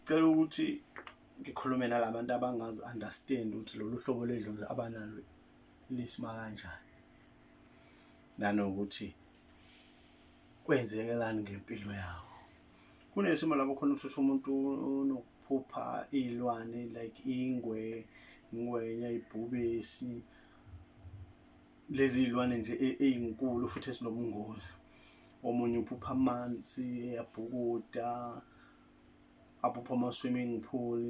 Cela ukuthi ngikhulume nalabantu abangazi understand ukuthi lolu hlobo ledlozi abanalo lisima kanjani, nanokuthi kwenzekelani ngempilo yawo. Kunesimo lapho khona uthatha umuntu unokuphupha iy'lwane like ingwe, ingwenya, ibhubesi, lezi y'lwane nje ey'nkulu futhi ezinobungozi. Omunye uphupha amanzi, ayabhukuda, aphupha ama-swimming pool,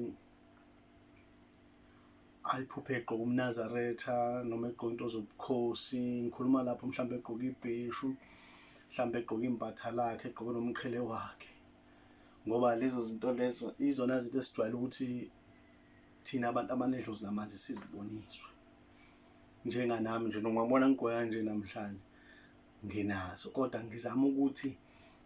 ayiphuphe egqoka umnazaretha noma egqoka into zobukhosi. Ngikhuluma lapho mhlawumbe egqoka ibheshu, mhlawumbe egqoka imbatha lakhe, egqoke nomqhele wakhe, ngoba lezo zinto lezo izona zinto esijwayele ukuthi thina abantu abanedlozi lamanzi siziboniswe. Njenganami nje noma ngibona ngigqoka kanje namhlanje nginazo, kodwa ngizama ukuthi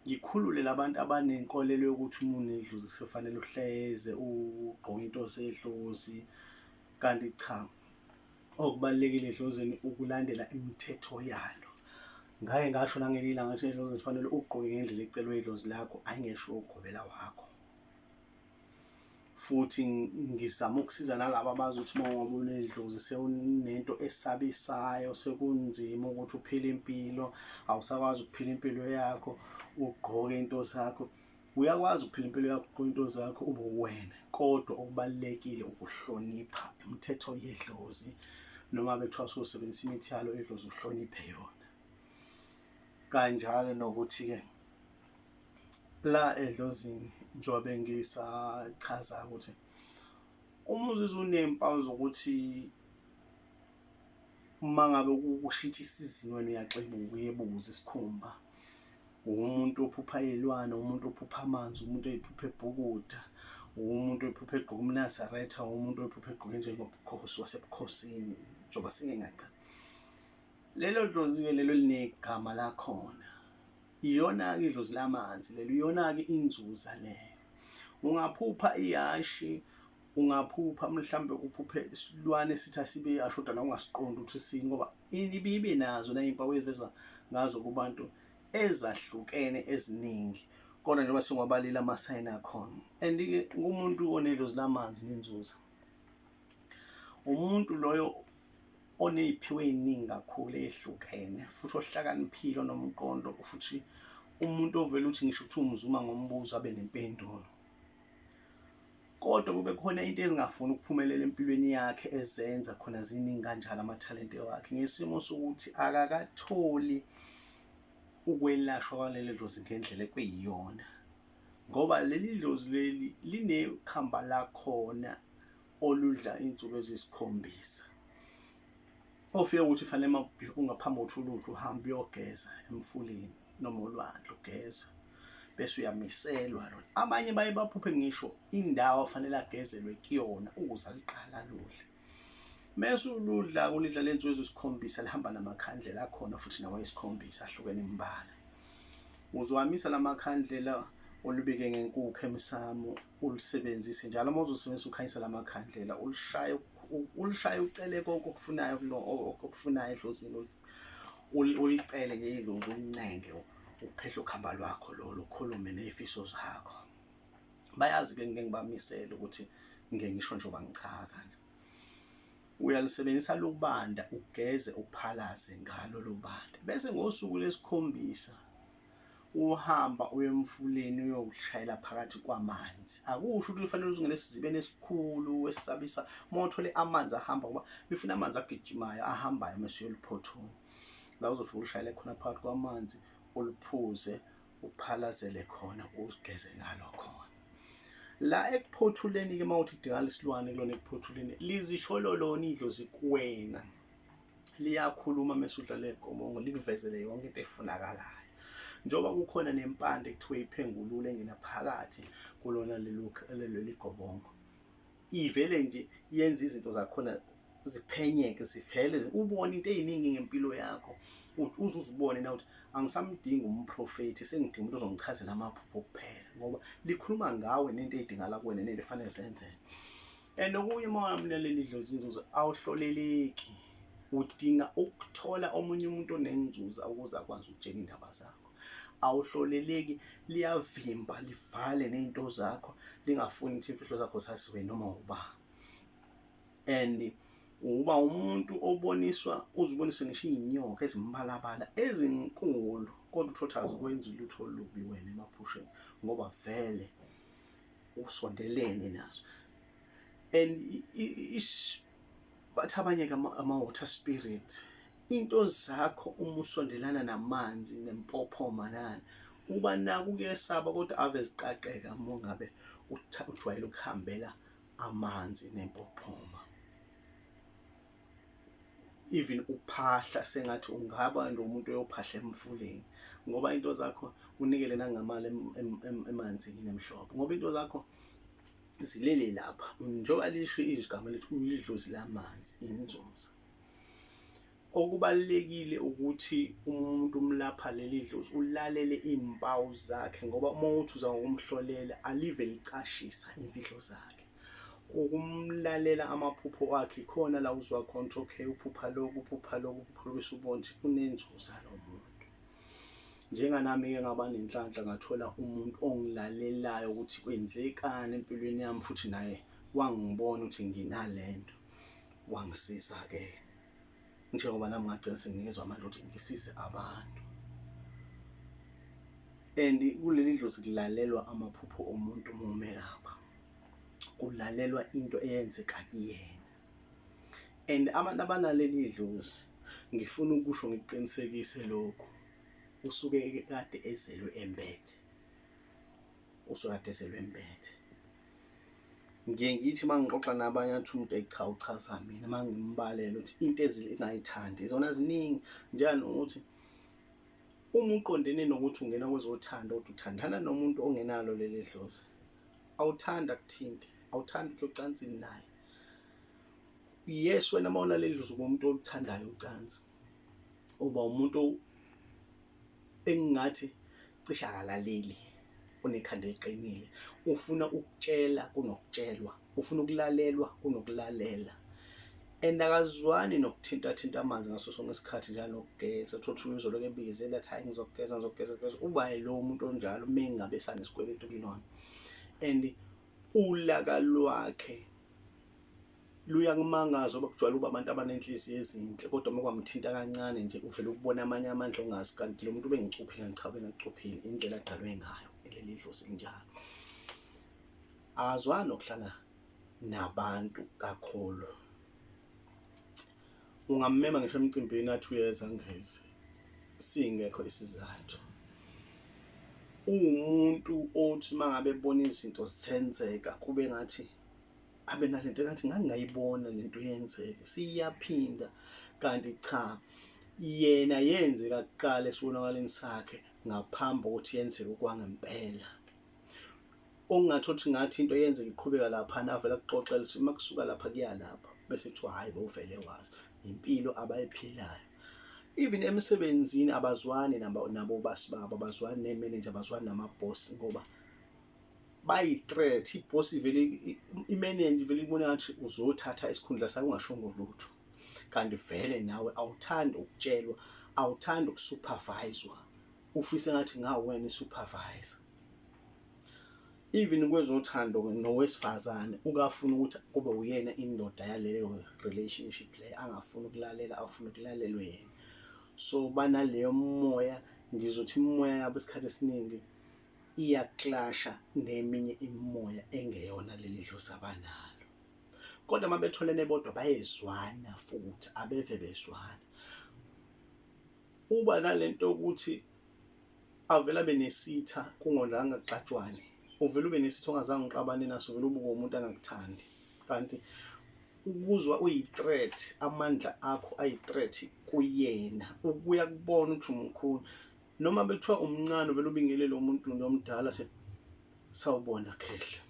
ngikhulule labantu abanenkolelo yokuthi uma unedlozi sefanele uhleze ugqoke into zedlozi, kanti cha, okubalulekile edlozini ukulandela imithetho yalo. Ngake ngasho nangelinye ilanga ukuthi edlozini kufanele ugqoke ngendlela ecelwe idlozi lakho, ayingesho ugobela wakho. Futhi ngizama ukusiza nalabo abazi ukuthi uma ngabe unedlozi sekunento esabisayo, sekunzima ukuthi uphile impilo, awusakwazi ukuphila impilo yakho, ugqoke into zakho. Uyakwazi ukuphila impilo yakho, ugqoke into zakho, ube uwena, kodwa okubalulekile ukuhlonipha imithetho yedlozi. Noma bethiwa usebenzisa imithi yalo edlozi uhloniphe yona. Kanjalo nokuthi-ke la edlozini njengoba bengisachaza ukuthi uma uzizwa unempawu zokuthi uma ngabe kushintsha isizinweni uyaxebuka uyebuza isikhumba, umuntu ophupha iy'lwane, umuntu ophupha amanzi, umuntu oyiphupha ebhukuda, umuntu oyiphupha egqoka umnazaretha, umuntu oyiphupha egqoke njengobukhosi wasebukhosini, njengoba sengingacha. Lelo dlozi-ke lelo linegama lakhona. Iyona-ke idlozi lamanzi lelo, iyona-ke inzuza leyo. Ungaphupha ihashi, ungaphupha mhlawumbe uphuphe isilwane sithi asibe ihashi kodwa nawe ungasiqondi ukuthi sini, ngoba ibe nazo nay'mpawu eziveza ngazo kubantu ezahlukene eziningi, kodwa njengoba sengiwabalile amasayini akhona. And-ke ngumuntu onedlozi lamanzi nenzuza, umuntu loyo oney'phiwo ey'ningi kakhulu ehlukene futhi ohlakaniphile nomqondo, futhi umuntu ovela uthi ngisho ukuthi umzuma ngombuzo abe nempendulo. Kodwa kube khona into ezingafuni ukuphumelela empilweni yakhe ezenza khona ziningi kanjalo amathalente wakhe, ngesimo sokuthi akakatholi ukwelashwa kwaleli dlozi ngendlela ekuyiyona, ngoba leli dlozi leli linekhamba lakhona oludla iy'nsuku eziyisikhombisa. Ofike ukuthi fanele ungaphambi kokuthi uludle uhambe uyogeza emfuleni noma olwandle ugeza, bese uyamiselwa lona. Abanye baye baphuphe ngisho indawo afanele agezelwe kuyona ukuze aliqala ludle. Mese uludla ulidla lenzuzo ezisikhombisa lihamba namakhandlela akhona futhi nawo ayisikhombisa ahlukene imbala. Uzwamisa lamakhandlela olubeke ngenkukhu emsamo, ulisebenzise njalo uma uzosebenzisa ukhanyisa lamakhandlela, ulishaye ucele konke okufunayo okufunayo edlozini, ulicele ngedlozi ulincenge, uphehle ukhamba lwakho lolo, ukhulume ney'fiso zakho. Bayazi-ke ngeke ngibamisele ukuthi ngeke ngisho njengoba ngichaza nje. Uyalisebenzisa lubanda, ugeze uphalaze ngalo lubanda, bese ngosuku lesikhombisa uhamba uye emfuleni uyokushayela phakathi kwamanzi. Akusho ukuthi kufanele uzungene esizibeni esikhulu esisabisa uma uthole amanzi ahamba, ngoba befuna amanzi agijimayo ahambayo mase uyoliphothula. La uzofika ushayele khona phakathi kwamanzi, uliphuze, uphalazele khona, ugeze ngalo khona. La ekuphothuleni-ke uma uthi kudingakala isilwane kulona ekuphothuleni, lizisho lona idlozi kuwena, liyakhuluma mase udlala igobongo, likuvezele yonke into efunakalayo. Njengoba kukhona nempande ekuthiwa iphengulule engena phakathi kulona leli gobongo, ivele nje yenza izinto zakhona ziphenyeke, zivele ubone into ey'ningi ngempilo yakho, uzibone na ukuthi angisamdingi umprofethi, sengidinga umuntu ozongichazela amaphupho kuphela, ngoba likhuluma ngawe nento ey'dingakala kuwena nento efanele zenzeke. And okunye uma ungamlaleli idlozi inzuza awuhloleleki, udinga ukuthola omunye umuntu onenzuza ukuze akwazi ukutshela iy'ndaba zakho. awuhloleleki, liyavimba livale ney'nto zakho, lingafuni ukuthi imfihlo zakho zaziwe noma uba. And uba umuntu uzibonise ngisho iy'nyoka ezimbalabala ezinkulu, kodwa uthotha azikwenzi lutho olubi wena emaphusheni ngoba vele usondelene nazo. And bathi abanye-ke ama-water spirit, into zakho uma usondelana namanzi nempophoma nani, uba naku kuyesaba kodwa ave ziqaqeka uma ngabe ujwayele ukuhambela amanzi nempophoma. Even uphahla sengathi ungaba umuntu oyophahla emfuleni ngoba into zakho unikele nangamali emanzini emhlophe, ngoba into zakho zilele lapha njengoba lisho igama lethu idlozi lamanzi, inzuza. Okubalulekile ukuthi umuntu umlapha leli dlozi ulalele iy'mpawu zakhe, ngoba uma uthi uza ngokumhlolela alive licashisa imfihlo zakhe. Ukumlalela amaphupho wakhe khona la uzwa khona ukuthi okay, uphupha lokhu, uphupha lokhu, uphupha bese ubona ukuthi unenzuza lo muntu. Njenganami-ke ngaba nenhlanhla ngathola umuntu ongilalelayo ukuthi kwenzekani empilweni yami, futhi naye wangibona ukuthi nginalento, wangisiza-ke njengoba nami ngagcina senginikezwa amandla ukuthi ngisize abantu. And kuleli dlozi kulalelwa amaphupho omuntu umume lapha, kulalelwa into eyenzeka kuyena. And abantu abanaleli dlozi, ngifuna ukusho ngiqinisekise lokhu, usuke kade ezelwe embethe, ngiye ngithi uma ngixoxa nabanye athi umuntu cha uchaza mina, uma ngimbalela ukuthi into engayithandi izona ziningi, njenganokuthi uma uqondene nokuthi ungena kwezothanda kodwa uthandana nomuntu ongenalo leli dlozi, awuthanda kuthinte, awuthandi kuyocansini naye. Yes, wena uma unaleli dlozi umuntu oluthandayo ucansi, uba umuntu engingathi cishe akalaleli, unekhanda eliqinile, ufuna ukutshela kunokutshelwa, ufuna ukulalelwa kunokulalela. And akazwani nokuthintathinta amanzi ngaso sonke isikhathi njalo nokugeza, thothi uzoloku ebizela athi hayi ngizokugeza. Uba lo muntu onjalo uma ngabe sanesikweletu kulona. And ulaka lwakhe luyakumangaza ngoba kujwayele ukuba abantu abanenhliziyo ezinhle, kodwa uma kwamthinta kancane nje uvele ukubona amanye amandla ongazi, kanti lo muntu bengicuphile, cha bengicuphile, indlela adalwe ngayo leli dlozi njalo. Akazwani nokuhlala nabantu kakhulu, ungammema ngisho emcimbini athi uyeza angeze singekho isizathu. Uwumuntu othi uma ngabe ebona izinto zenzeka kube ngathi abe nalento engathi ngangayibona lento yenzeka, siyaphinda, kanti cha, yena yenzeka kuqala esibonakaleni sakhe ngaphambi kokuthi yenzeke okwangempela. Ongathothi ngathi into yenzeka iqhubeka lapha navela kuxoxela ukuthi uma kusuka lapha kuya lapha, bese kuthiwa hayi bowuvele wazi impilo abayiphilayo. Even emsebenzini abazwani nabo basibaba, abazwani nemanager, abazwani namabosi, ngoba bayi-threat. Ibosi imanager vele ibona ngathi uzothatha isikhundla sakhe ungashongo lutho, kanti vele nawe awuthandi ukutshelwa, awuthandi ukusuperviswa, ufise ngathi ngawena isupervisor. Even kwezothando nowesifazane ukafuna ukuthi kube uyena indoda yaleyo relationship leyo, angafuni ukulalela, afuna ukulalelwe yena. So banaleyo moya, ngizothi imimoya yabo isikhathi esiningi iyaklasha neminye imimoya engeyona leli dlozi abanalo, kodwa uma betholene bodwa bayezwana, futhi abeve bezwana. Uba nalento ukuthi avela benesitha kungolanga kuxatshwane, uvela ube nesitho ongazange uqabane naso, uvela ubuke umuntu angakuthandi, kanti ukuzwa uyi-threat, amandla akho ayi-threat kuyena, ukuya kubona ukuthi umkhulu, noma bethiwa umncane uvela ubingele lo muntu nomdala athi sawubona khehla,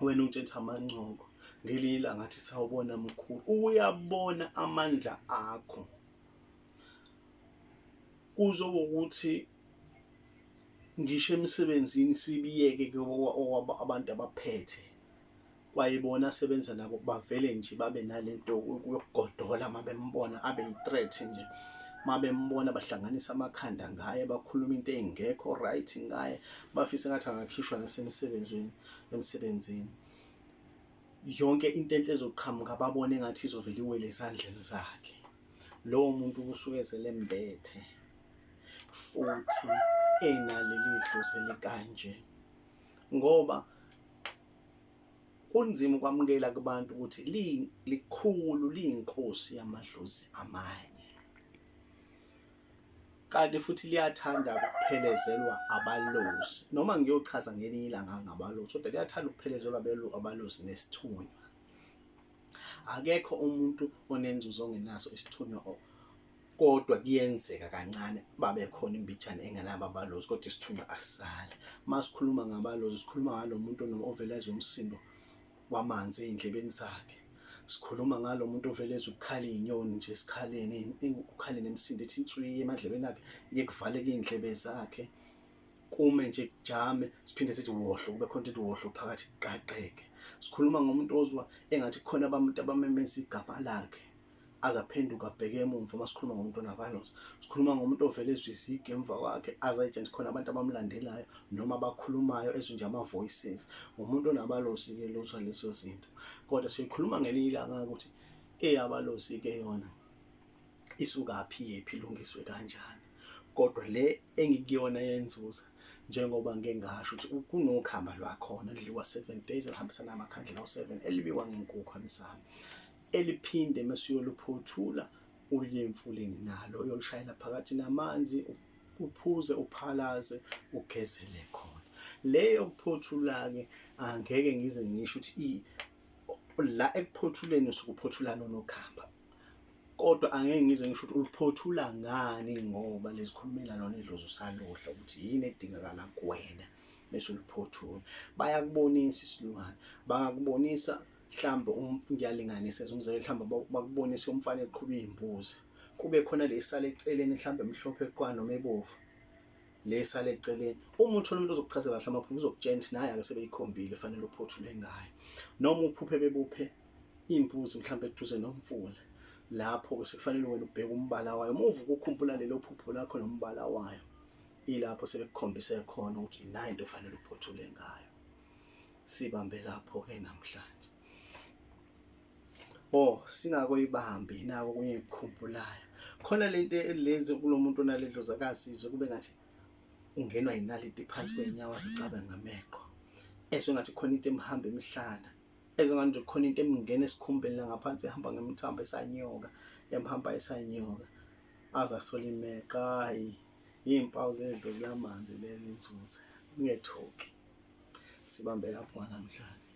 wena untshentha amancoko, ngelinye ilanga athi sawubona mkhulu. Uyabona amandla akho, kuzoba ukuthi ngisho emsebenzini sibiyeke abantu abaphethe, kwayibona asebenza nabo bavele nje babe nalento yokugodola uma bembona abe yi-threat nje, mabembona bahlanganisa amakhanda ngaye, bakhuluma into engekho right ngaye, bafise ngathi angakhishwa emsebenzini. Yonke into enhle ezoqhamuka babone ngathi izovela iwele ezandleni zakhe. Lowo muntu kusuke ezelembethe futhi enaleli dlozi elikanje, ngoba kunzima ukwamukela kubantu ukuthi likhulu liyinkosi yamadlozi amanye, kanti futhi liyathanda ukuphelezelwa abalozi. Noma ngiyochaza ngelinye ilanga ngabalozi, kodwa liyathanda ukuphelezelwa abalozi nesithunywa. Akekho umuntu onenzuzo ongenaso isithunywa, kodwa kuyenzeka kancane babe khona imbijana engenabo abalozi, kodwa isithunywa asisali. Masikhuluma ngabalozi, sikhuluma ngalo muntu ovela ezwe umsindo wamanzi ey'ndlebeni zakhe. Sikhuluma ngalo muntu ovela ezwe ukukhala iy'nyoni nje esikhaleni, ukukhaleni emsindo ethi inswiyi emadlebeni akhe, kuye kuvaleke iy'ndlebe zakhe, kume nje kujame, siphinde sithi wohlo, kube khona into wohlo phakathi kuqaqeke. Sikhuluma ngomuntu ozwa engathi kukhona abantu abamemeza igama lakhe aze aphenduka abheke emumva. Masikhuluma ngomuntu onabalozi, sikhuluma ngomuntu ovela ezwe iziga emva kwakhe aze ayitshela khona abantu abamlandelayo noma abakhulumayo ezwe nje ama-voices. Umuntu onabalozi-ke lozwa lezo zinto. Kodwa sikhuluma ngelinye ilanga ukuthi abalozi-ke yona isukaphi, yephi, ilungiswe kanjani. Kodwa le engikuyona yenzuza, njengoba ngike ngasho ukuthi kunokhamba lwakhona elidliwa 7 days elihambisana namakhandlela awu-7 elibikwa ngenkukhu emsamo, eliphinde mesiyoluphothula uliye emfuleni nalo uyolishayela phakathi namanzi, uphuze, uphalaze, ugezele khona. Leyo kuphothula-ke angeke ngize ngisho ukuthi la ekuphothuleni usuke uphothula nokhamba, kodwa angeke ngize ngisho ukuthi uluphothula ngani, ngoba lezikhulumela lona idlozi usaluhla ukuthi yini edingakala kuwena bese uluphothula. Bayakubonisa isilwane, bangakubonisa mhlawumbe ngiyalinganisa umzekelo, mhlawumbe bakubonise umfana eqhuba iy'mbuzi, kube khona lesisala eceleni mhlawumbe mhlophe eqwa noma ebovu, lesisala eceleni. Uma uthola umuntu ozokuchazela kahle amaphupho uzokutshela ukuthi naye ake sebeyikhombile fanele uphothule ngayo. Noma uphuphe bebuphe imbuzi mhlawumbe eduze nomfula, lapho sekufanele wena ubheke umbala wayo. Uma uvuka ukhumbula lelo phupho lakho nombala wayo, ilapho sebekukhombise khona ukuthi nayo into efanele uphothule ngayo. Sibambe lapho-ke namhlanje. Singakoyibambi nako kunye ekukhumbulayo. Khona lento lezi kulo muntu onale dlozi akazizwe kube ngathi ungenwa yinaliti phansi kwenyawo azicabe ngameqo, ezwe ngathi khona into emhamba emhlana, ezwe ngathi nje khona into emngena esikhumbeni la ngaphansi ehamba ngemithambo esanyoka, emhamba esanyoka, aze asole imeqa. Hayi, iy'mpawu zedlozi lamanzi leli inzuza, ungethuki. Sibambe lapho namhlanje.